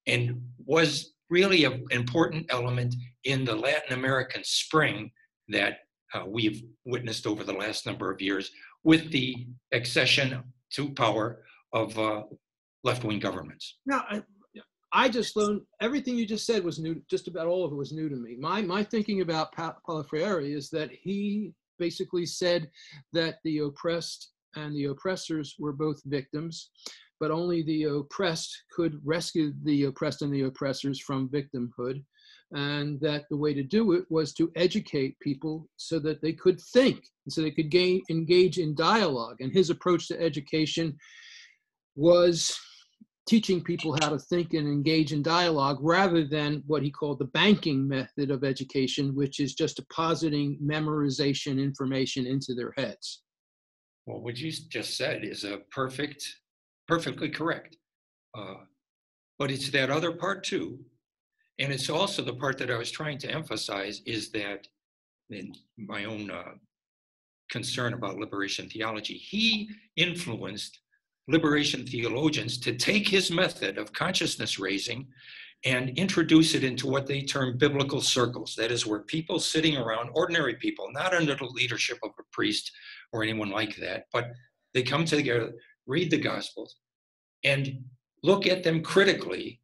and was really an important element in the Latin American spring that we've witnessed over the last number of years with the accession to power of left-wing governments. Now, I just learned everything you just said was new. Just about all of it was new to me. My thinking about Paulo Freire is that he basically said that the oppressed and the oppressors were both victims, but only the oppressed could rescue the oppressed and the oppressors from victimhood. And that the way to do it was to educate people so that they could think, so they could engage in dialogue. And his approach to education was teaching people how to think and engage in dialogue rather than what he called the banking method of education, which is just depositing memorization information into their heads. Well, what you just said is perfectly correct. But it's that other part too. And it's also the part that I was trying to emphasize is that in my own concern about liberation theology, he influenced liberation theologians to take his method of consciousness raising and introduce it into what they term biblical circles. That is, where people sitting around, ordinary people, not under the leadership of a priest or anyone like that, but they come together, read the Gospels, and look at them critically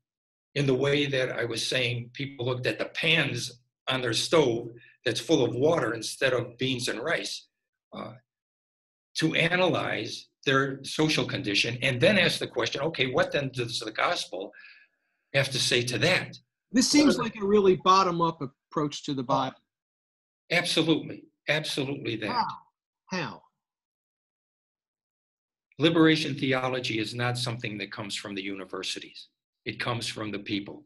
in the way that I was saying people looked at the pans on their stove that's full of water instead of beans and rice, to analyze their social condition and then ask the question, okay, what then does the gospel have to say to that? This seems like a really bottom-up approach to the Bible. Absolutely that. How? Liberation theology is not something that comes from the universities. It comes from the people.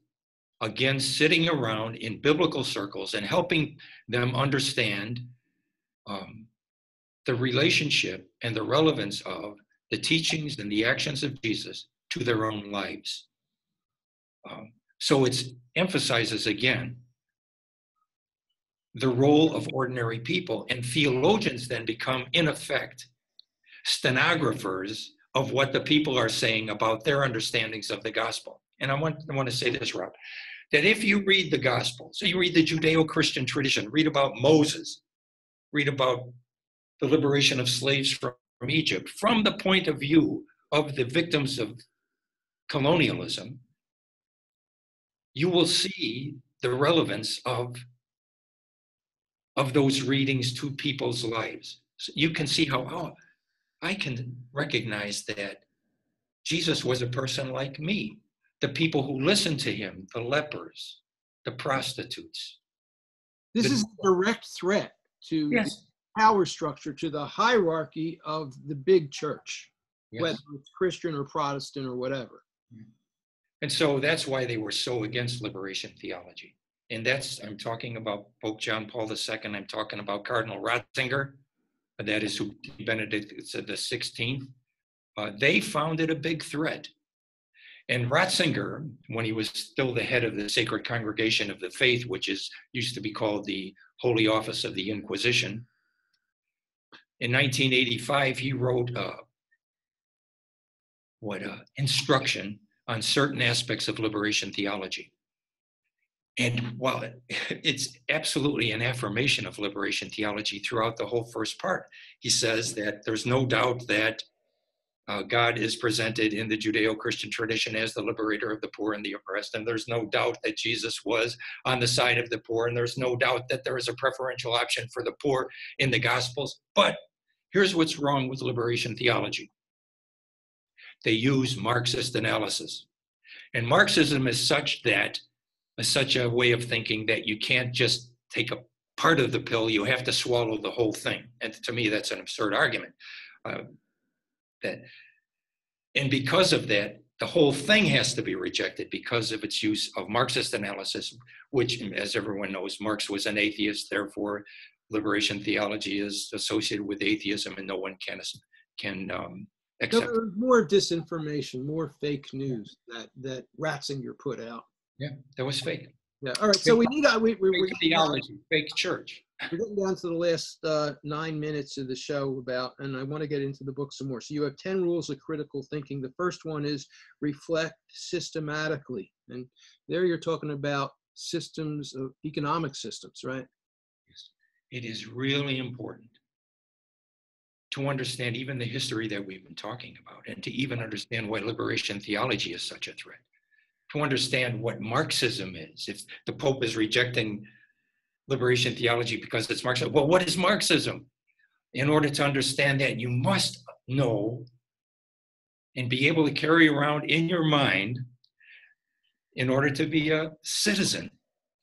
Again, sitting around in biblical circles and helping them understand the relationship and the relevance of the teachings and the actions of Jesus to their own lives. So it emphasizes again the role of ordinary people, and theologians then become, in effect, stenographers of what the people are saying about their understandings of the gospel. And I want to say this, Rob, that if you read the gospel, so you read the Judeo-Christian tradition, read about Moses, read about the liberation of slaves from Egypt, from the point of view of the victims of colonialism, you will see the relevance of those readings to people's lives. So you can see how, I can recognize that Jesus was a person like me. The people who listened to him, the lepers, the prostitutes. This is a direct threat to the power structure, to the hierarchy of the big church, whether it's Christian or Protestant or whatever. And so that's why they were so against liberation theology. And I'm talking about Pope John Paul II. I'm talking about Cardinal Ratzinger. That is who Benedict XVI. They found it a big threat. And Ratzinger, when he was still the head of the Sacred Congregation of the Faith, which used to be called the Holy Office of the Inquisition, in 1985, he wrote instruction on certain aspects of liberation theology. And while it's absolutely an affirmation of liberation theology throughout the whole first part, he says that there's no doubt that God is presented in the Judeo-Christian tradition as the liberator of the poor and the oppressed, and there's no doubt that Jesus was on the side of the poor, and there's no doubt that there is a preferential option for the poor in the Gospels. But here's what's wrong with liberation theology. They use Marxist analysis. And Marxism is such a way of thinking that you can't just take a part of the pill, you have to swallow the whole thing. And to me, that's an absurd argument. And because of that, the whole thing has to be rejected because of its use of Marxist analysis, which, as everyone knows, Marx was an atheist, therefore liberation theology is associated with atheism, and no one can accept. There was more disinformation, more fake news that Ratzinger put out. Yeah, that was fake. Yeah. All right. So we need we're theology, fake church. We're getting down to the last 9 minutes of the show and I want to get into the book some more. So you have 10 rules of critical thinking. The first one is reflect systematically. And there you're talking about systems of economic systems, right? Yes. It is really important to understand even the history that we've been talking about, and to even understand why liberation theology is such a threat. To understand what Marxism is. If the Pope is rejecting liberation theology because it's Marxism, well, what is Marxism? in order to understand that, you must know and be able to carry around in your mind, in order to be a citizen,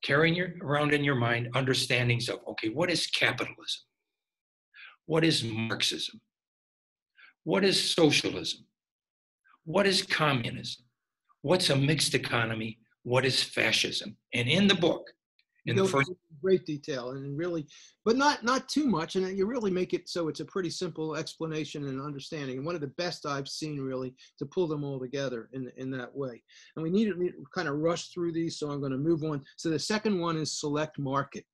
carrying around in your mind understandings of, okay, what is capitalism? What is Marxism? What is socialism? What is communism? What's a mixed economy? What is fascism? And in the book, in the first, great detail, and really, but not too much, and you really make it so it's a pretty simple explanation and understanding, and one of the best I've seen, really, to pull them all together in that way. And we need to kind of rush through these, so I'm going to move on. So the second one is select market.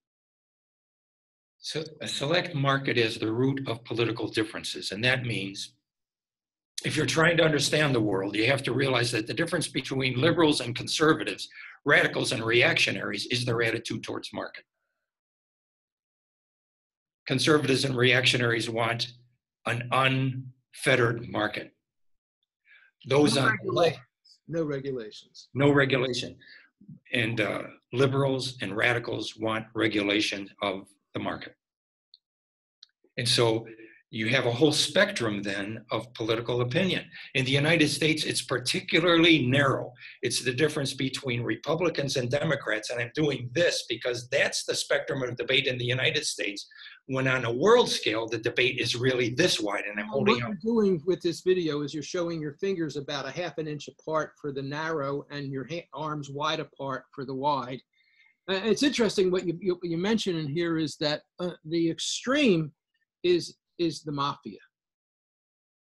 So a select market is the root of political differences, and that means if you're trying to understand the world, you have to realize that the difference between liberals and conservatives, radicals and reactionaries, is their attitude towards market. Conservatives and reactionaries want an unfettered market. Those on the left, no regulations. No regulation. And liberals and radicals want regulation of the market. And so you have a whole spectrum then of political opinion. In the United States, it's particularly narrow. It's the difference between Republicans and Democrats. And I'm doing this because that's the spectrum of debate in the United States, when on a world scale, the debate is really this wide. And I'm holding up. What you're doing with this video is you're showing your fingers about a half an inch apart for the narrow and your arms wide apart for the wide. It's interesting what you mentioned in here is that the extreme is the mafia.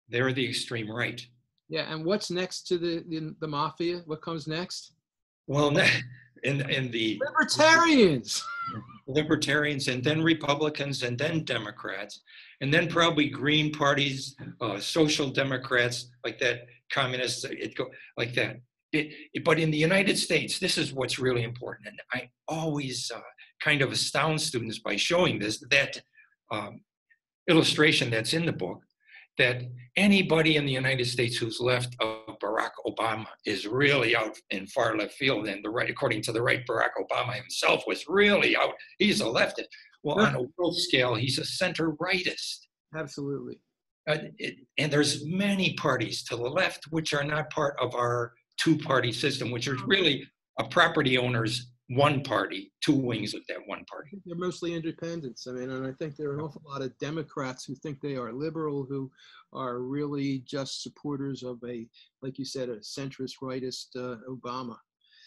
They're the extreme right. Yeah, and what's next to the mafia? What comes next? Well, in the libertarians. Libertarians, and then Republicans, and then Democrats, and then probably Green parties, Social Democrats, like that, communists, it go like that. But in the United States, this is what's really important, and I always kind of astound students by showing this, that illustration that's in the book, that anybody in the United States who's left of Barack Obama is really out in far left field, and the right, according to the right, Barack Obama himself was really out. He's a leftist. Well, on a world scale, he's a center-rightist. Absolutely. And there's many parties to the left which are not part of our two-party system, which is really a property owner's one party, two wings of that one party. They're mostly independents. I mean, and I think there are an awful lot of Democrats who think they are liberal, who are really just supporters of like you said, a centrist rightist Obama.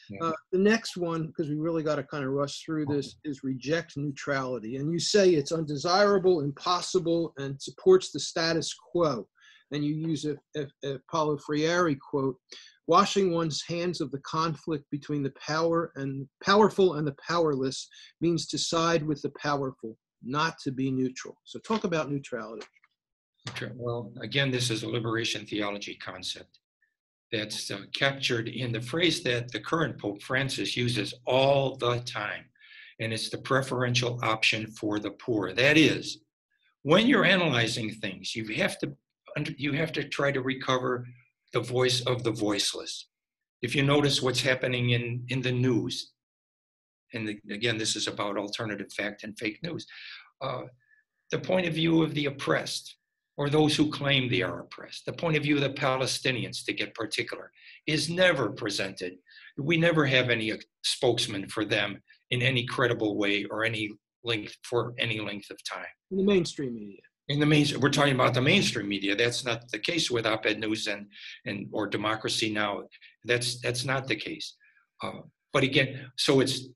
Yeah. The next one, because we really got to kind of rush through this, is reject neutrality. And you say it's undesirable, impossible, and supports the status quo. And you use a Paulo Freire quote: washing one's hands of the conflict between the powerful and the powerless means to side with the powerful, not to be neutral. So talk about neutrality. Well, again, this is a liberation theology concept that's captured in the phrase that the current Pope Francis uses all the time, and it's the preferential option for the poor. That is, when you're analyzing things, you have to try to recover the voice of the voiceless. If you notice what's happening in the news, and again, this is about alternative fact and fake news, the point of view of the oppressed, or those who claim they are oppressed, the point of view of the Palestinians, to get particular, is never presented. We never have any spokesman for them in any credible way or for any length of time. In the mainstream media. We're talking about the mainstream media. That's not the case with op-ed news or Democracy Now. That's not the case. But again, so it's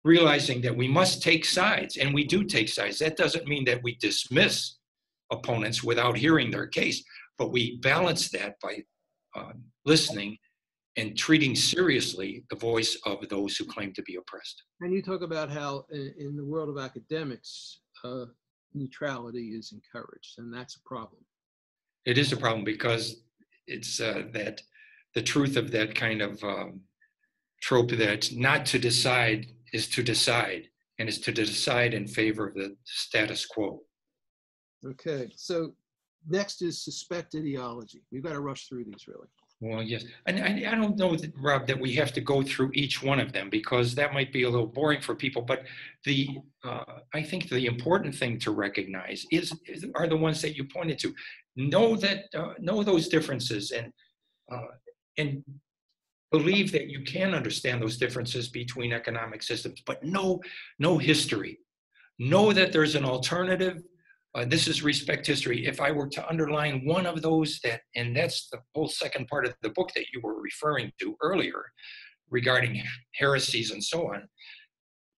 realizing that we must take sides, and we do take sides. That doesn't mean that we dismiss opponents without hearing their case, but we balance that by listening and treating seriously the voice of those who claim to be oppressed. And you talk about how in the world of academics, neutrality is encouraged, and that's a problem. It is a problem because it's that the truth of that kind of trope that not to decide is to decide, and is to decide in favor of the status quo. Okay, so next is suspect ideology. We've got to rush through these, really. Well, yes. And I don't know, that, Rob, that we have to go through each one of them because that might be a little boring for people. But I think the important thing to recognize are the ones that you pointed to. Know those differences and believe that you can understand those differences between economic systems, but know history. Know that there's an alternative. This is respect history. If I were to underline one of those, and that's the whole second part of the book that you were referring to earlier regarding heresies and so on,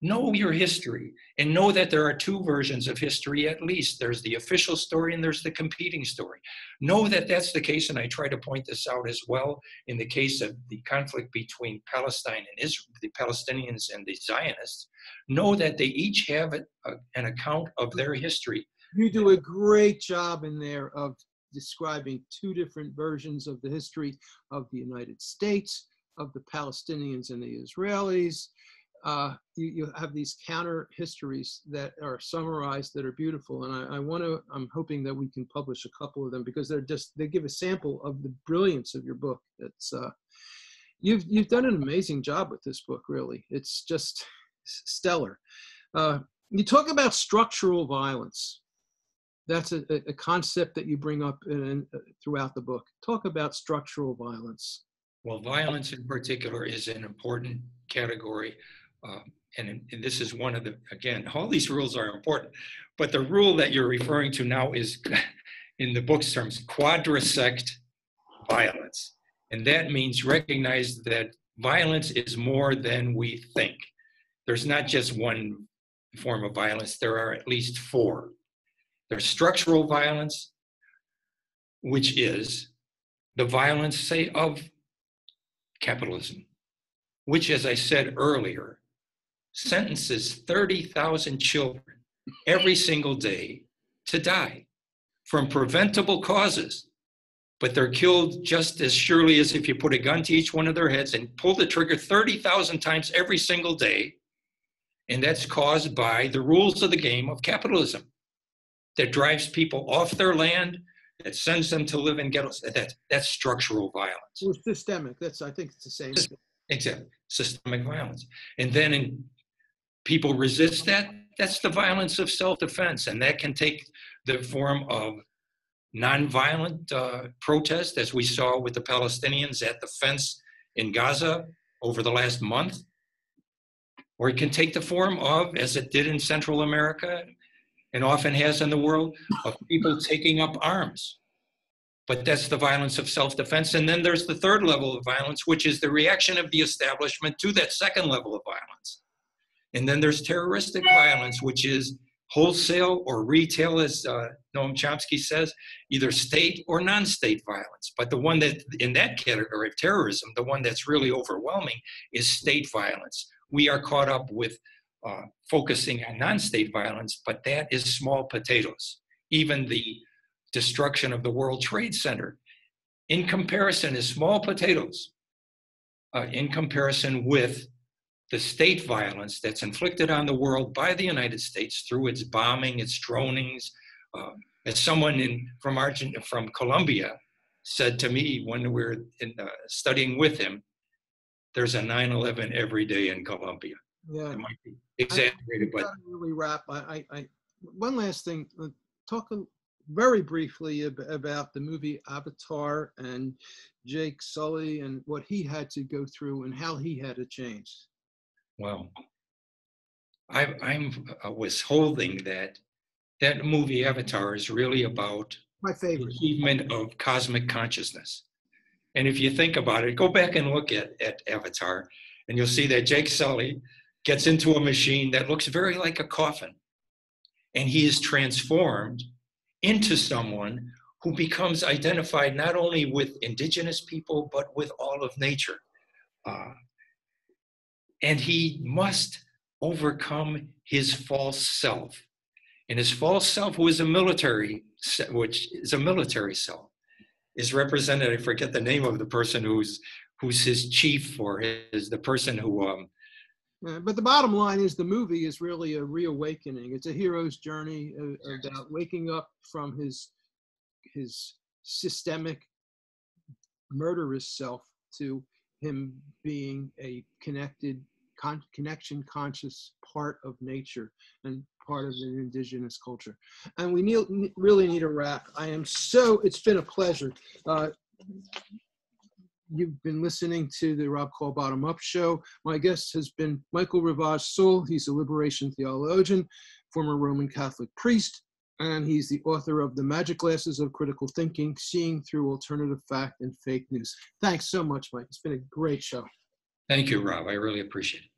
know your history and know that there are two versions of history at least. There's the official story and there's the competing story. Know that that's the case, and I try to point this out as well in the case of the conflict between Palestine and Israel, the Palestinians and the Zionists. Know that they each have an account of their history. You do a great job in there of describing two different versions of the history of the United States, of the Palestinians and the Israelis. You have these counter histories that are summarized that are beautiful, and I'm hoping that we can publish a couple of them because they give a sample of the brilliance of your book. It's you've done an amazing job with this book, really. It's just stellar. You talk about structural violence. That's a concept that you bring up throughout the book. Talk about structural violence. Well, violence in particular is an important category. And this is one of again, all these rules are important, but the rule that you're referring to now is, in the book's terms, quadrasect violence. And that means recognize that violence is more than we think. There's not just one form of violence, there are at least four. There's structural violence, which is the violence, say, of capitalism, which, as I said earlier, sentences 30,000 children every single day to die from preventable causes, but they're killed just as surely as if you put a gun to each one of their heads and pull the trigger 30,000 times every single day. And that's caused by the rules of the game of capitalism that drives people off their land, that sends them to live in ghettos. That's structural violence. Or systemic. I think it's the same thing. Exactly. Systemic violence. And then people resist that. That's the violence of self-defense. And that can take the form of nonviolent protest, as we saw with the Palestinians at the fence in Gaza over the last month. Or it can take the form of, as it did in Central America, and often has in the world, of people taking up arms. But that's the violence of self-defense. And then there's the third level of violence, which is the reaction of the establishment to that second level of violence. And then there's terroristic violence, which is wholesale or retail, as Noam Chomsky says, either state or non-state violence. But the one that, in that category of terrorism, the one that's really overwhelming is state violence. We are caught up with focusing on non-state violence, but that is small potatoes. Even the destruction of the World Trade Center, in comparison, is small potatoes in comparison with the state violence that's inflicted on the world by the United States through its bombing, its dronings. As someone from Colombia said to me when we were studying with him, there's a 9/11 every day in Colombia. Yeah. It might be exaggerated, but really wrap. One last thing. Talk very briefly about the movie Avatar and Jake Sully and what he had to go through and how he had to change. Well, I was holding that movie Avatar is really about my favorite the achievement of cosmic consciousness. And if you think about it, go back and look at Avatar, and you'll see that Jake Sully gets into a machine that looks very like a coffin. And he is transformed into someone who becomes identified not only with indigenous people, but with all of nature. And he must overcome his false self. And his false self, which is a military self, is represented, I forget the name of the person who's his chief, or is the person who but the bottom line is the movie is really a reawakening. It's a hero's journey about waking up from his systemic murderous self to him being a connection conscious part of nature and part of an indigenous culture. And we really need a wrap. It's been a pleasure. You've been listening to the Rob Call Bottom Up Show. My guest has been Michael Rivage Seul. He's a liberation theologian, former Roman Catholic priest, and he's the author of The Magic Glasses of Critical Thinking, Seeing Through Alternative Fact and Fake News. Thanks so much, Mike. It's been a great show. Thank you, Rob. I really appreciate it.